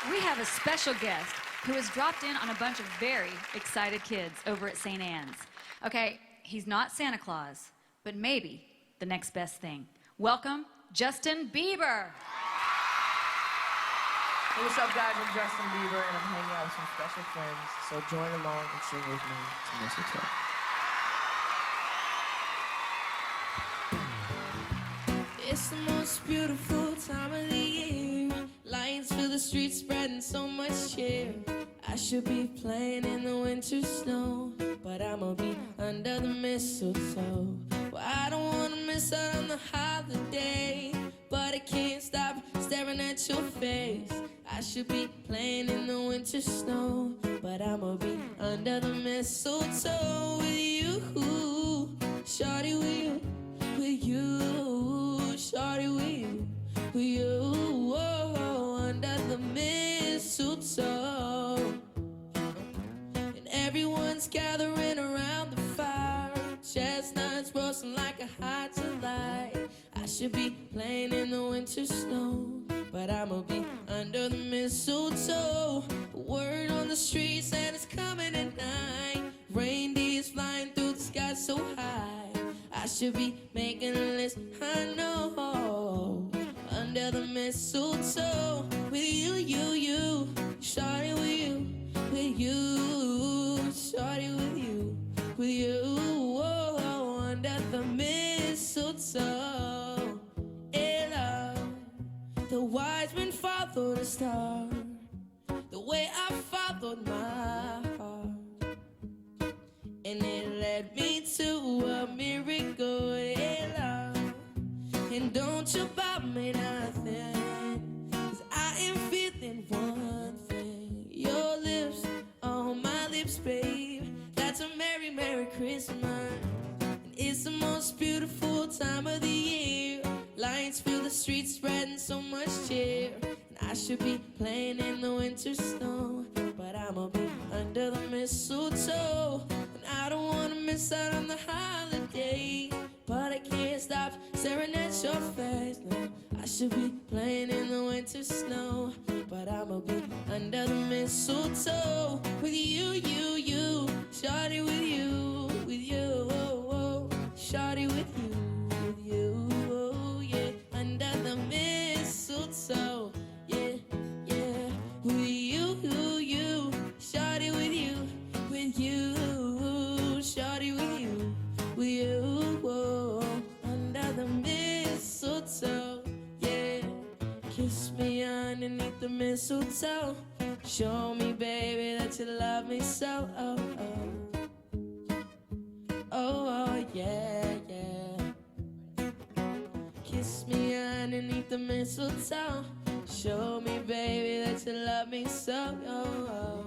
We have a special guest who has dropped in on a bunch of very excited kids over at St. Anne's. Okay, he's not Santa Claus, but maybe the next best thing. Welcome, Justin Bieber. Hey, what's up, guys? I'm Justin Bieber, and I'm hanging out with some special friends. So join along and sing with me to Mistletoe. It's the most beautiful time of the year. Lights fill the streets, spreading so much cheer. I should be playing in the winter snow, but I'ma be under the mistletoe. Well, I don't wanna miss out on the holiday, but I can't stop staring at your face. I should be playing in the winter snow, but I'ma be under the mistletoe with you, shawty, with you, shawty, with you, oh, under the mistletoe. And everyone's gathering around the fire, chestnuts roasting like a hot July. I should be playing in the winter snow, but I'ma be under the mistletoe. Word on the street said it's coming at night. Reindeers flying through the sky so high. I should be making a list, I know. Under the mistletoe, with you, shawty, with you, shawty, with you, oh, under the mistletoe. The wise men followed the star, the way I followed my heart, and it led me to a miracle, yeah. And don't you buy me nothing, 'cause I am feeling one thing. Your lips on my lips, babe, that's a merry, merry Christmas. And it's the most beautiful time of the year. Lights fill the streets, spreading so much cheer. And I should be playing in the winter snow, but I'ma be under the mistletoe. And I don't wanna miss out on the holiday, but I can't stop staring at your face now. I should be playing in the winter snow, but I'ma be under the mistletoe with you, shawty, with you, oh, oh, shawty, with you, oh, yeah, under the mistletoe, yeah, with you, shawty, with you, shawty, with you, oh, under the mistletoe, yeah. Kiss me underneath the mistletoe. Show me, baby, that you love me so, oh, yeah. Kiss me underneath the mistletoe. Show me, baby, that you love me so, oh.